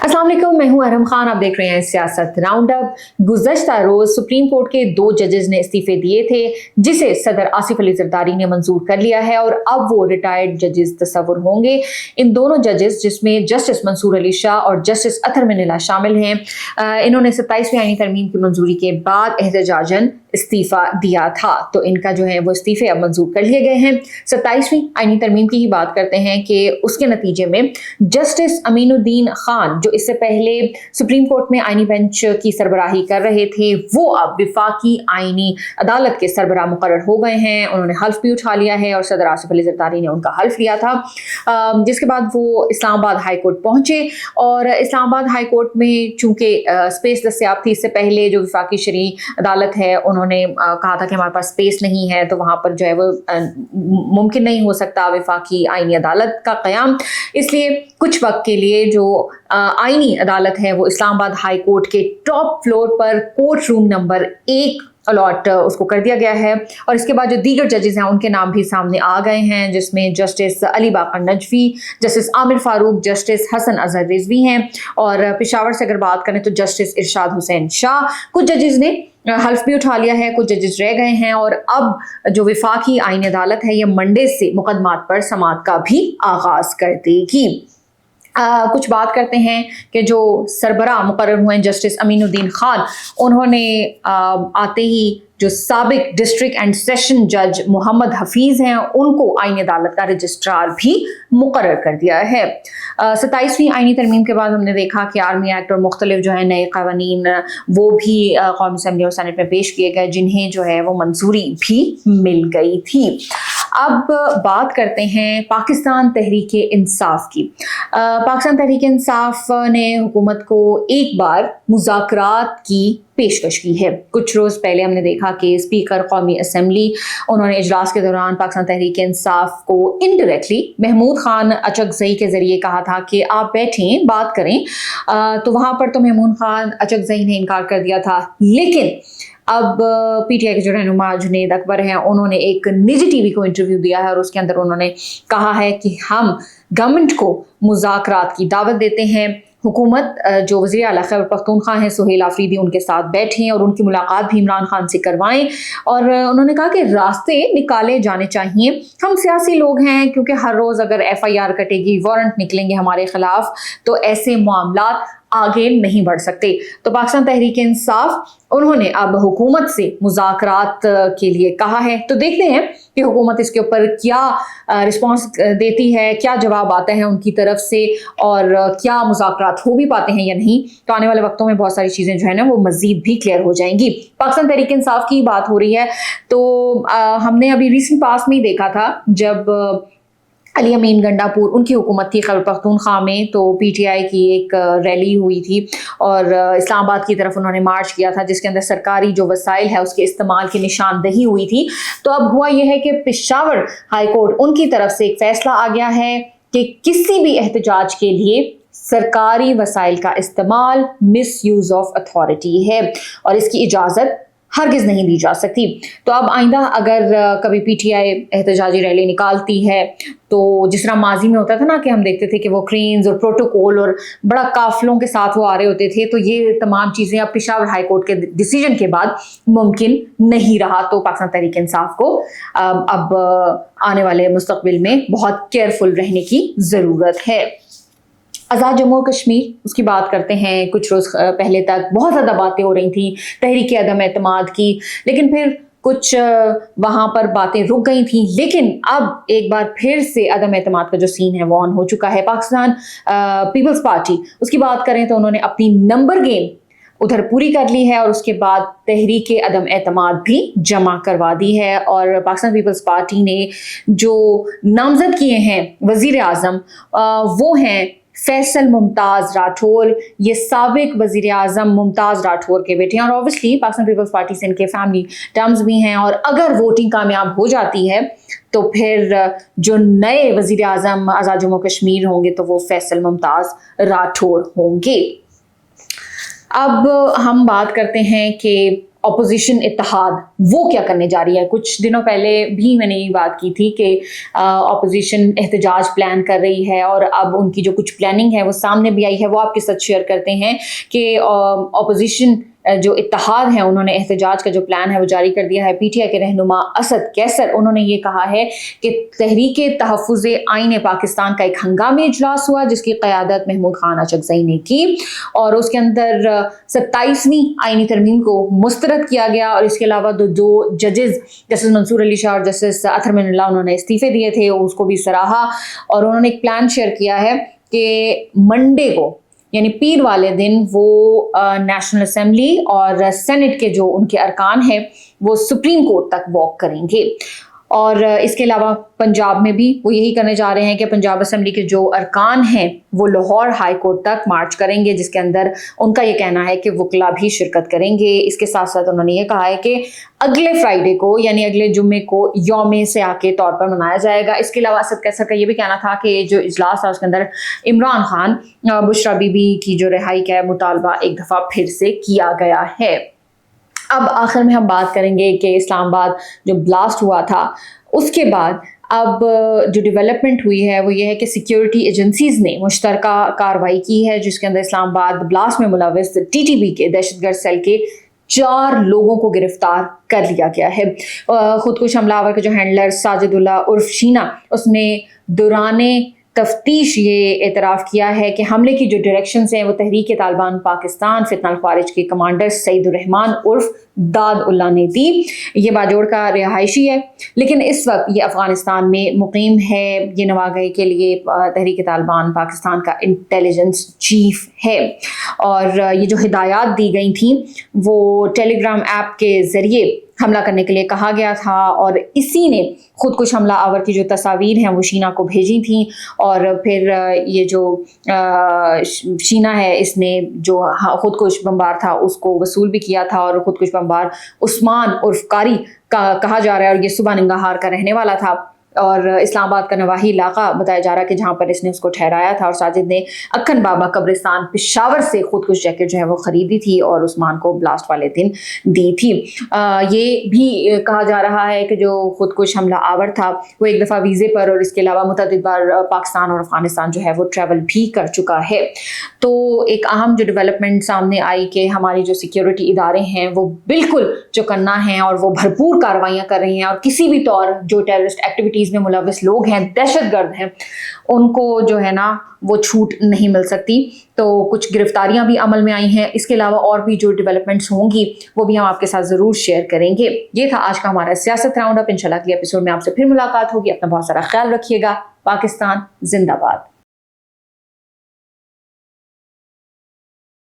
अस्सलाम वालेकुम, मैं हूं अरहम खान। आप देख रहे हैं सियासत राउंड अप। गुज़श्ता रोज सुप्रीम कोर्ट के 2 जजेस ने इस्तीफे दिए थे, जिसे सदर आसिफ अली जरदारी ने मंजूर कर लिया है और अब वो रिटायर्ड जजेस तस्वुर होंगे। इन दोनों जजेस, जिसमें जस्टिस मंसूर अली शाह और जस्टिस अतर मिनिल्लाह शामिल हैं, इन्होंने 27वीं आईनी तरमीम की मंजूरी के बाद एहतजाजन इस्तीफा दिया था। तो इनका जो है वो इस्तीफे अब मंजूर कर लिए गए हैं। 27वीं आईनी तरमीम की ही बात करते हैं कि उसके नतीजे में जस्टिस अमीनुद्दीन खान, जो इससे पहले सुप्रीम कोर्ट में आईनी बेंच की सरबराही कर रहे थे, वो अब विफाकी आईनी अदालत के सरबराह मुकर्रर हो गए हैं। उन्होंने हल्फ भी उठा लिया है और सदर आसिफ अली जरदारी ने उनका हल्फ लिया था, जिसके बाद वो इस्लामाबाद हाई कोर्ट पहुंचे। और इस्लामाबाद हाई कोर्ट में चूंकि स्पेस दस्तियाब थी, इससे पहले जो विफाकी शरई अदालत है उन्होंने कहा था कि हमारे पास स्पेस नहीं है, तो वहाँ पर जो है वो मुमकिन नहीं हो सकता विफाकी आईनी अदालत का क़याम। इसलिए कुछ वक्त के लिए जो आईनी अदालत है वो इस्लामाबाद हाई कोर्ट के टॉप फ्लोर पर कोर्ट रूम नंबर 1 अलॉट उसको कर दिया गया है। और इसके बाद जो दीगर जजेस हैं उनके नाम भी सामने आ गए हैं, जिसमें जस्टिस अली बाकर नजफी, जस्टिस आमिर फारूक, जस्टिस हसन अजहर रिजवी हैं। और पेशावर से अगर बात करें तो जस्टिस इरशाद हुसैन शाह। कुछ जजेस ने हल्फ भी उठा लिया है, कुछ जजेस रह गए हैं। और अब जो विफाकी आईनी अदालत है ये मंडे से मुकदमात पर समाअत का भी आगाज कर देगी। कुछ बात करते हैं कि जो सरबराह मुकर्रर हुए हैं जस्टिस अमीनुद्दीन खान, उन्होंने आते ही जो साबिक डिस्ट्रिक्ट एंड सेशन जज मोहम्मद हफीज़ हैं उनको आईनी अदालत का रजिस्ट्रार भी मुकर्रर कर दिया है। 27वीं आईनी तरमीम के बाद हमने देखा कि आर्मी एक्ट और मुख्तलिफ जो है नए क़वानीन वो भी कौमी असम्बली और सेनेट में पेश किए गए, जिन्हें जो है वो मंजूरी भी मिल गई थी। अब बात करते हैं पाकिस्तान तहरीक इंसाफ की। पाकिस्तान तहरीक इंसाफ ने हुकूमत को एक बार मुज़ाकरात की पेशकश की है। कुछ रोज़ पहले हमने देखा कि स्पीकर कौमी असम्बली उन्होंने इजलास के दौरान पाकिस्तान तहरीक इंसाफ को इनडायरेक्टली महमूद खान अचकज़ई के ज़रिए कहा था कि आप बैठें बात करें, तो वहाँ पर तो महमूद खान अचकज़ई ने इनकार कर दिया था। लेकिन अब पीटीआई के जो रहनुमा जुनैद अकबर हैं उन्होंने एक निजी टीवी को इंटरव्यू दिया है और उसके अंदर उन्होंने कहा है कि हम गवर्नमेंट को मुज़ाकरात की दावत देते हैं। हुकूमत जो वज़ीर आला खैबर पख्तूनख्वा हैं सुहेल आफरीदी, उनके साथ बैठें और उनकी मुलाकात भी इमरान खान से करवाएं। और उन्होंने कहा कि रास्ते निकाले जाने चाहिए। हम सियासी लोग हैं, क्योंकि हर रोज़ अगर FIR कटेगी, वारंट निकलेंगे हमारे ख़िलाफ़, तो ऐसे मामलात आगे नहीं बढ़ सकते। तो पाकिस्तान तहरीक इंसाफ उन्होंने अब हुकूमत से मुज़ाकरात के लिए कहा है। तो देखते हैं कि हुकूमत इसके ऊपर क्या रिस्पांस देती है, क्या जवाब आता है उनकी तरफ से, और क्या मुज़ाकरात हो भी पाते हैं या नहीं। तो आने वाले वक्तों में बहुत सारी चीज़ें जो है ना वो मज़ीद भी क्लियर हो जाएंगी। पाकिस्तान तहरीक इंसाफ की बात हो रही है तो हमने अभी रिसेंट पास में ही देखा था जब अली अमीन गंडापुर उनकी हुकूमत थी खैबर पख्तूनख्वा में, तो पीटीआई की एक रैली हुई थी और इस्लामाबाद की तरफ उन्होंने मार्च किया था, जिसके अंदर सरकारी जो वसाइल है उसके इस्तेमाल की निशानदही हुई थी। तो अब हुआ यह है कि पेशावर हाई कोर्ट उनकी तरफ से एक फैसला आ गया है कि किसी भी एहतजाज के लिए सरकारी वसाइल का इस्तेमाल मिस यूज़ ऑफ अथॉरिटी है और इसकी इजाज़त हरगिज़ नहीं दी जा सकती। तो अब आइंदा अगर कभी पीटीआई एहतजाजी रैली निकालती है तो जिस तरह माजी में होता था ना कि हम देखते थे कि वो क्रेन्स और प्रोटोकॉल और बड़ा काफिलों के साथ वो आ रहे होते थे, तो ये तमाम चीज़ें अब पेशावर हाई कोर्ट के डिसीजन के बाद मुमकिन नहीं रहा। तो पाकिस्तान तहरीक इंसाफ को अब आने वाले मुस्तकबिल में बहुत केयरफुल रहने की ज़रूरत है। आज़ाद जम्मू और कश्मीर, उसकी बात करते हैं। कुछ रोज़ पहले तक बहुत ज़्यादा बातें हो रही थी तहरीक अदम एतमाद की, लेकिन फिर कुछ वहाँ पर बातें रुक गई थी। लेकिन अब एक बार फिर से अदम एतमाद का जो सीन है वो ऑन हो चुका है। पाकिस्तान पीपल्स पार्टी, उसकी बात करें तो उन्होंने अपनी नंबर गेम उधर पूरी कर ली है और उसके बाद तहरीक अदम एतमाद भी जमा करवा दी है। और पाकिस्तान पीपल्स पार्टी ने जो नामजद किए हैं वज़ीर आज़म, वो हैं फैसल मुमताज़ राठौर। ये साबिक वज़ीर आज़म मुमताज़ राठौर के बेटे हैं और ऑब्वियसली पाकिस्तान पीपल्स पार्टी से इनके फैमिली टर्म्स भी हैं। और अगर वोटिंग कामयाब हो जाती है तो फिर जो नए वज़ीर आज़म आज़ाद जम्मू कश्मीर होंगे तो वो फैसल मुमताज़ राठौर होंगे। अब हम बात करते हैं कि अपोजिशन इत्तेहाद वो क्या करने जा रही है। कुछ दिनों पहले भी मैंने ये बात की थी कि अपोजिशन एहतजाज प्लान कर रही है और अब उनकी जो कुछ प्लानिंग है वो सामने भी आई है, वो आपके साथ शेयर करते हैं कि अपोजिशन जो इत्तेहाद है उन्होंने एहतजाज का जो प्लान है वो जारी कर दिया है। पीटीआई के रहनुमा असद कैसर उन्होंने ये कहा है कि तहरीके तहफ़्फ़ुज़ आईन पाकिस्तान का एक हंगामी इजलास हुआ जिसकी क़यादत महमूद खान अचकज़ई ने की और उसके अंदर 27वीं आईनी तरमीम को मुस्तरद किया गया और इसके अलावा दो जजेस जस्टिस मंसूर अली शाह और जस्टिस अतहर मिनल्लाह उन्होंने इस्तीफ़े दिए थे, उसको भी सराहा और उन्होंने एक प्लान शेयर किया है कि मंडे को यानी पीर वाले दिन वो नेशनल असेंबली और सेनेट के जो उनके अरकान हैं वो सुप्रीम कोर्ट तक वॉक करेंगे। और इसके अलावा पंजाब में भी वो यही करने जा रहे हैं कि पंजाब असेंबली के जो अरकान हैं वो लाहौर हाई कोर्ट तक मार्च करेंगे, जिसके अंदर उनका ये कहना है कि वकला भी शिरकत करेंगे। इसके साथ साथ उन्होंने ये कहा है कि अगले फ्राइडे को यानी अगले जुम्मे को यौम से आके तौर पर मनाया जाएगा। इसके अलावा असद कैसर का ये भी कहना था कि जो इजलास था उसके अंदर इमरान खान बुशरा बीबी की जो रिहाई का मुतालबा एक दफ़ा फिर से किया गया है। अब आखिर में हम बात करेंगे कि इस्लामाबाद जो ब्लास्ट हुआ था उसके बाद अब जो डेवलपमेंट हुई है वो ये है कि सिक्योरिटी एजेंसीज़ ने मुश्तरका कार्रवाई की है जिसके अंदर इस्लामाबाद ब्लास्ट में मुलविस टीटीबी के दहशतगर्द सेल के 4 लोगों को गिरफ्तार कर लिया गया है। खुदकुश हमलावर का जो हैंडलर साजिदुल्लाह उर्फ शीना उसने दौराने तफ्तीश ये एतराफ़ किया है कि हमले की जो डायरेक्शंस हैं वो तहरीक तालिबान पाकिस्तान फितना ख्वारिज के कमांडर सईदुर्रहमान उर्फ दाद उल्ला ने दी। ये बाजोड़ का रिहायशी है लेकिन इस वक्त ये अफ़गानिस्तान में मुकीम है। ये नवागई के लिए तहरीक तालिबान पाकिस्तान का इंटेलिजेंस चीफ है और ये जो हिदायत दी गई थी वो टेलीग्राम ऐप के ज़रिए हमला करने के लिए कहा गया था और इसी ने खुदकुश हमला आवर की जो तस्वीर हैं वो शीना को भेजी थी और फिर ये जो शीना है इसने जो खुदकुश बमबार था उसको वसूल भी किया था और खुदकुश बमबार उस्मान उर्फ कारी का कहा जा रहा है और ये सुबह नंगाहार का रहने वाला था और इस्लामाबाद का नवाही इलाका बताया जा रहा है कि जहाँ पर इसने उसको ठहराया था और साजिद ने अक्खन बाबा कब्रिस्तान पेशावर से खुदकुश जैकेट जो है वो ख़रीदी थी और उस्मान को ब्लास्ट वाले दिन दी थी। ये भी कहा जा रहा है कि जो खुदकुश हमला आवर था वो एक दफ़ा वीज़े पर और इसके अलावा मुतअद्दिद बार पाकिस्तान और अफ़गानिस्तान जो है वो ट्रैवल भी कर चुका है। तो एक अहम जो डेवलपमेंट सामने आई कि हमारी जो सिक्योरिटी इदारे हैं वो बिल्कुल चौकन्ना हैं और वो भरपूर कार्रवाइयाँ कर रही हैं और किसी भी तौर जो टेररिस्ट एक्टिविटीज़ में मुलविस लोग हैं दहशतगर्द हैं उनको जो है ना वो छूट नहीं मिल सकती। तो कुछ गिरफ्तारियां भी अमल में आई हैं। इसके अलावा और भी जो डेवलपमेंट्स होंगी वो भी हम आपके साथ ज़रूर शेयर करेंगे। ये था आज का हमारा सियासत राउंड अप। इंशाल्लाह अगले एपिसोड में आपसे फिर मुलाकात होगी। अपना बहुत सारा ख्याल रखिएगा। पाकिस्तान जिंदाबाद।